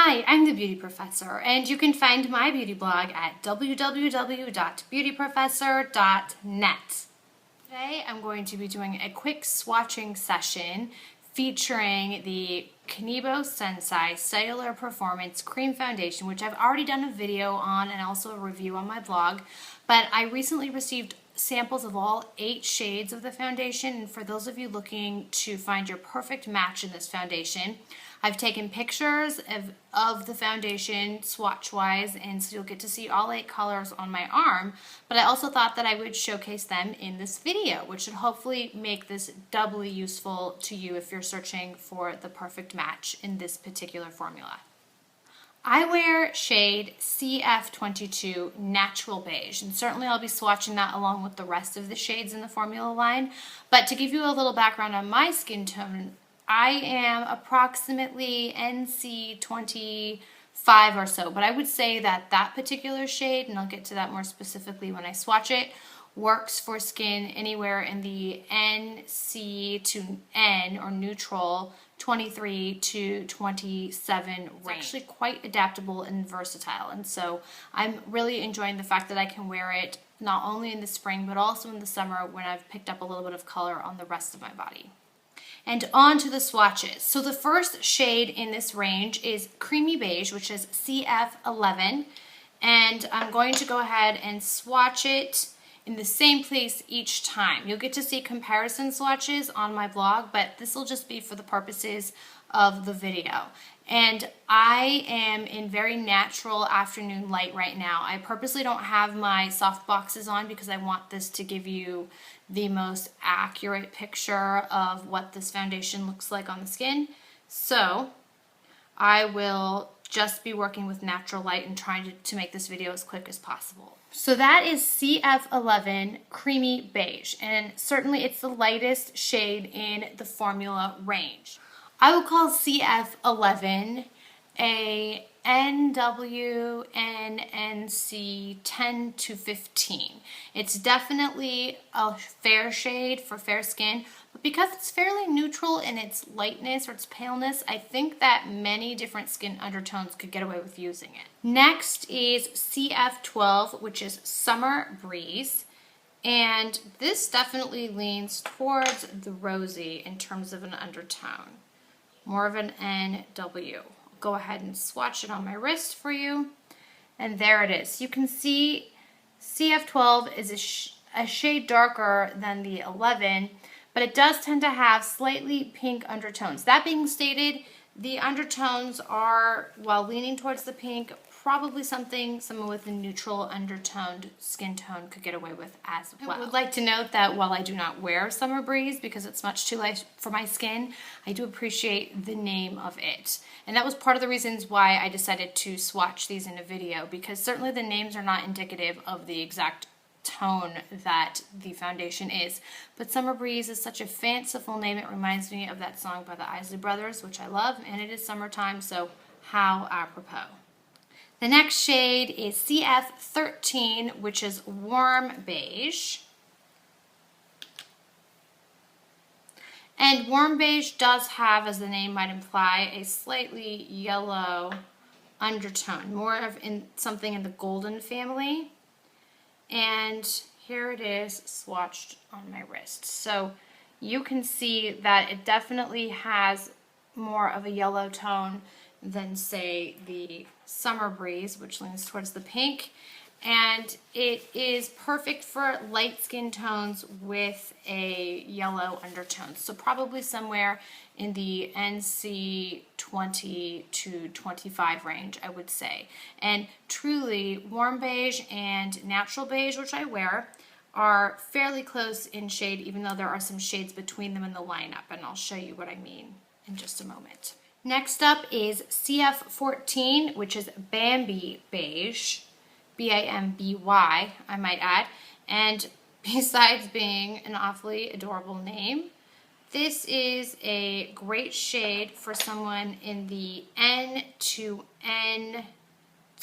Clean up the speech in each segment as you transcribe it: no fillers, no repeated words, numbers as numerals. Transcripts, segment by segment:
Hi, I'm the Beauty Professor, and you can find my beauty blog at www.beautyprofessor.net. Today I'm going to be doing a quick swatching session featuring the Kanebo Sensai Cellular Performance Cream Foundation, which I've already done a video on and also a review on my blog, but I recently received samples of all 8 shades of the foundation, and for those of you looking to find your perfect match in this foundation, I've taken pictures of the foundation swatch-wise, and so you'll get to see all 8 colors on my arm, but I also thought that I would showcase them in this video, which should hopefully make this doubly useful to you if you're searching for the perfect match in this particular formula. I wear shade CF22 Natural Beige, and certainly I'll be swatching that along with the rest of the shades in the formula line, but to give you a little background on my skin tone, I am approximately NC 25 or so, but I would say that that particular shade, and I'll get to that more specifically when I swatch it, works for skin anywhere in the NC to N or neutral 23 to 27 range. It's actually quite adaptable and versatile, and so I'm really enjoying the fact that I can wear it not only in the spring but also in the summer when I've picked up a little bit of color on the rest of my body. And on to the swatches. So the first shade in this range is Creamy Beige, which is CF11, and I'm going to go ahead and swatch it in the same place each time. You'll get to see comparison swatches on my blog, but this will just be for the purposes of the video. And I am in very natural afternoon light right now. I purposely don't have my soft boxes on because I want this to give you the most accurate picture of what this foundation looks like on the skin. So I will just be working with natural light and trying to make this video as quick as possible. So that is CF11 Creamy Beige, and certainly it's the lightest shade in the formula range. I will call CF11 a NWNNC 10 to 15. It's definitely a fair shade for fair skin, but because it's fairly neutral in its lightness or its paleness, I think that many different skin undertones could get away with using it. Next is CF12, which is Summer Breeze, and this definitely leans towards the rosy in terms of an undertone, more of an NW. Go ahead and swatch it on my wrist for you, and there it is. You can see CF12 is a shade darker than the 11, but it does tend to have slightly pink undertones. That being stated, the undertones are, while leaning towards the pink, probably something someone with a neutral undertoned skin tone could get away with as well. I would like to note that while I do not wear Summer Breeze because it's much too light for my skin, I do appreciate the name of it. And that was part of the reasons why I decided to swatch these in a video, because certainly the names are not indicative of the exact tone that the foundation is. But Summer Breeze is such a fanciful name, it reminds me of that song by the Isley Brothers, which I love, and it is summertime, so how apropos. The next shade is CF13, which is Warm Beige. And Warm Beige does have, as the name might imply, a slightly yellow undertone, more of something in the golden family. And here it is swatched on my wrist. So you can see that it definitely has more of a yellow tone than, say, the Summer Breeze, which leans towards the pink, and it is perfect for light skin tones with a yellow undertone, so probably somewhere in the NC 20 to 25 range, I would say. And truly, Warm Beige and Natural Beige, which I wear, are fairly close in shade, even though there are some shades between them in the lineup, and I'll show you what I mean in just a moment. Next up is CF14, which is Bamby Beige, B-A-M-B-Y, I might add, and besides being an awfully adorable name, this is a great shade for someone in the N to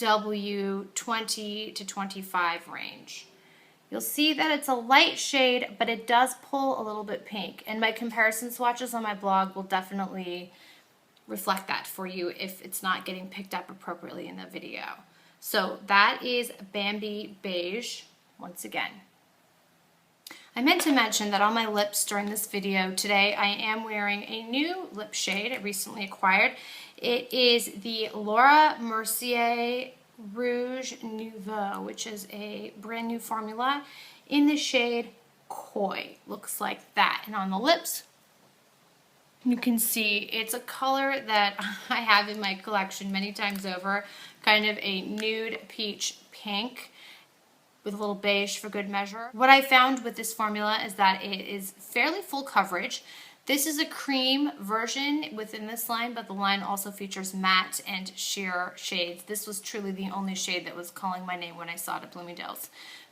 NW 20 to 25 range. You'll see that it's a light shade, but it does pull a little bit pink, and my comparison swatches on my blog will definitely reflect that for you if it's not getting picked up appropriately in the video. So that is Bamby Beige once again. I meant to mention that on my lips during this video today, I am wearing a new lip shade I recently acquired. It is the Laura Mercier Rouge Nouveau, which is a brand new formula in the shade Koi. Looks like that. And on the lips, you can see it's a color that I have in my collection many times over, kind of a nude peach pink with a little beige for good measure. What I found with this formula is that it is fairly full coverage. This is a cream version within this line, but the line also features matte and sheer shades. This was truly the only shade that was calling my name when I saw it at Bloomingdale's.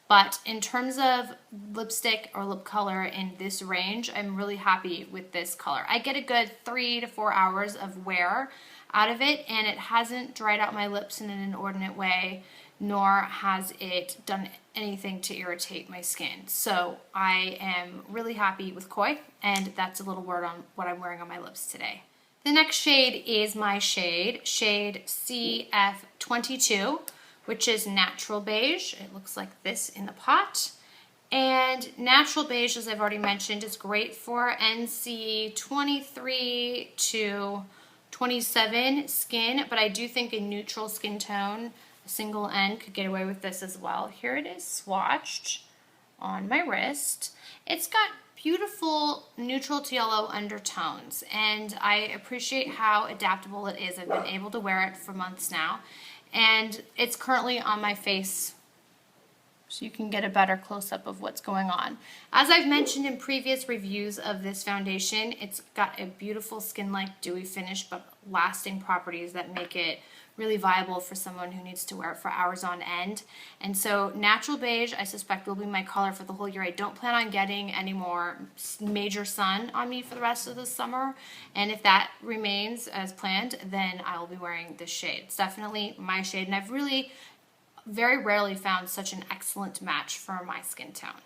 But in terms of lipstick or lip color in this range, I'm really happy with this color. I get a good 3 to 4 hours of wear out of it, and it hasn't dried out my lips in an inordinate way, nor has it done anything to irritate my skin. So I am really happy with Koi, and that's a little word on what I'm wearing on my lips today. The next shade is my shade CF22, which is Natural Beige. It looks like this in the pot. And Natural Beige, as I've already mentioned, is great for NC 23 to 27 skin, but I do think a neutral skin tone, a single N, could get away with this as well. Here it is swatched on my wrist. It's got beautiful neutral to yellow undertones, and I appreciate how adaptable it is. I've been able to wear it for months now, and it's currently on my face so you can get a better close-up of what's going on. As I've mentioned in previous reviews of this foundation, it's got a beautiful skin-like dewy finish but lasting properties that make it really viable for someone who needs to wear it for hours on end. And so Natural Beige, I suspect, will be my color for the whole year. I don't plan on getting any more major sun on me for the rest of the summer, and if that remains as planned, then I will be wearing this shade. It's definitely my shade, and I've really very rarely found such an excellent match for my skin tone.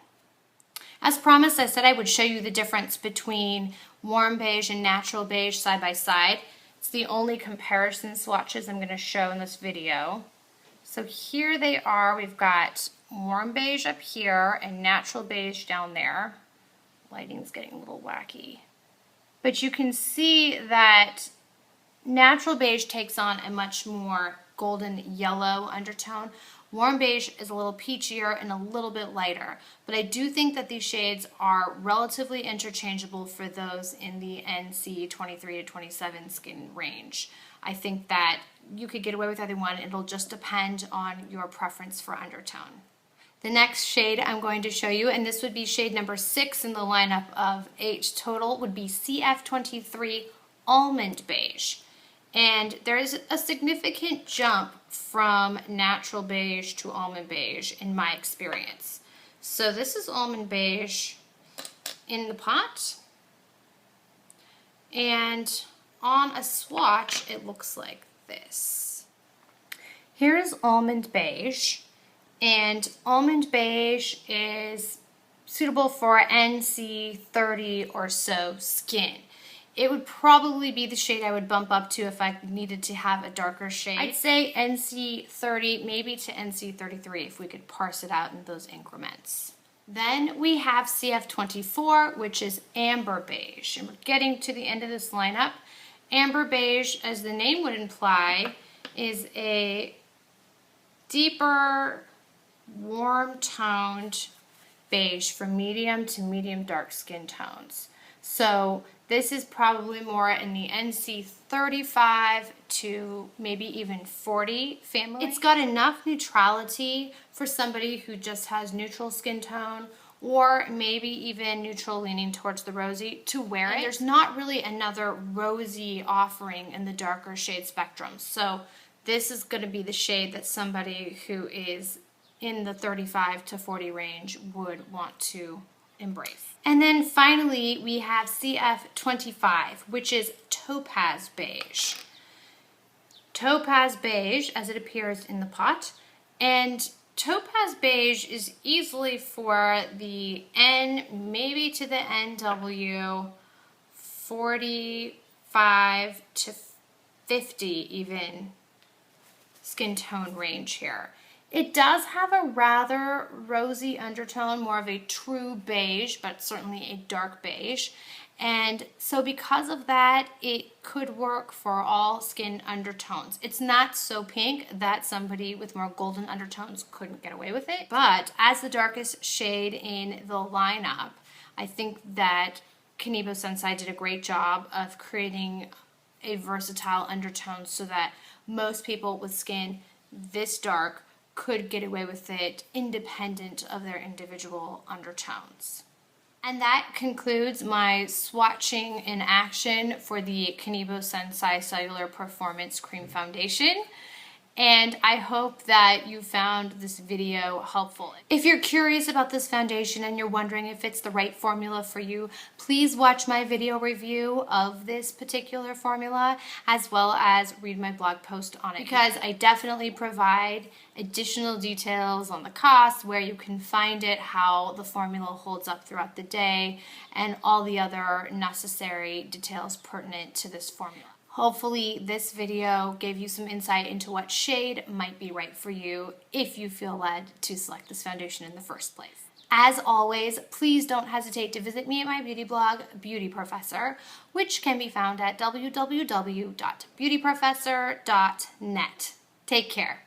As promised, I said I would show you the difference between warm beige and natural beige side by side. It's the only comparison swatches I'm going to show in this video. So here they are. We've got warm beige up here and natural beige down there. Lighting's getting a little wacky. But you can see that natural beige takes on a much more golden yellow undertone. Warm beige is a little peachier and a little bit lighter, but I do think that these shades are relatively interchangeable for those in the NC 23 to 27 skin range. I think that you could get away with either one. It'll just depend on your preference for undertone. The next shade I'm going to show you, and this would be shade number 6 in the lineup of 8 total, would be CF23 Almond Beige. And there is a significant jump from natural beige to almond beige in my experience. So this is almond beige in the pot, and on a swatch it looks like this. Here is almond beige, and almond beige is suitable for NC 30 or so skin. It would probably be the shade I would bump up to if I needed to have a darker shade. I'd say NC 30, maybe to NC 33 if we could parse it out in those increments. Then we have CF24, which is Amber Beige. And we're getting to the end of this lineup. Amber Beige, as the name would imply, is a deeper, warm-toned beige for medium to medium dark skin tones. So this is probably more in the NC 35 to maybe even 40 family. It's got enough neutrality for somebody who just has neutral skin tone, or maybe even neutral leaning towards the rosy, to wear it. There's not really another rosy offering in the darker shade spectrum. So this is going to be the shade that somebody who is in the 35 to 40 range would want to embrace. And then finally we have CF25, which is Topaz Beige. Topaz Beige as it appears in the pot, and Topaz Beige is easily for the N, maybe to the NW 45 to 50 even skin tone range here. It does have a rather rosy undertone, more of a true beige, but certainly a dark beige. And so because of that, it could work for all skin undertones. It's not so pink that somebody with more golden undertones couldn't get away with it. But as the darkest shade in the lineup, I think that Kanebo Sensai did a great job of creating a versatile undertone so that most people with skin this dark could get away with it independent of their individual undertones. And that concludes my swatching in action for the Kanebo Sensai Cellular Performance Cream Foundation. And I hope that you found this video helpful. If you're curious about this foundation and you're wondering if it's the right formula for you, please watch my video review of this particular formula as well as read my blog post on it, because I definitely provide additional details on the cost, where you can find it, how the formula holds up throughout the day, and all the other necessary details pertinent to this formula. Hopefully this video gave you some insight into what shade might be right for you if you feel led to select this foundation in the first place. As always, please don't hesitate to visit me at my beauty blog, Beauty Professor, which can be found at www.beautyprofessor.net. Take care.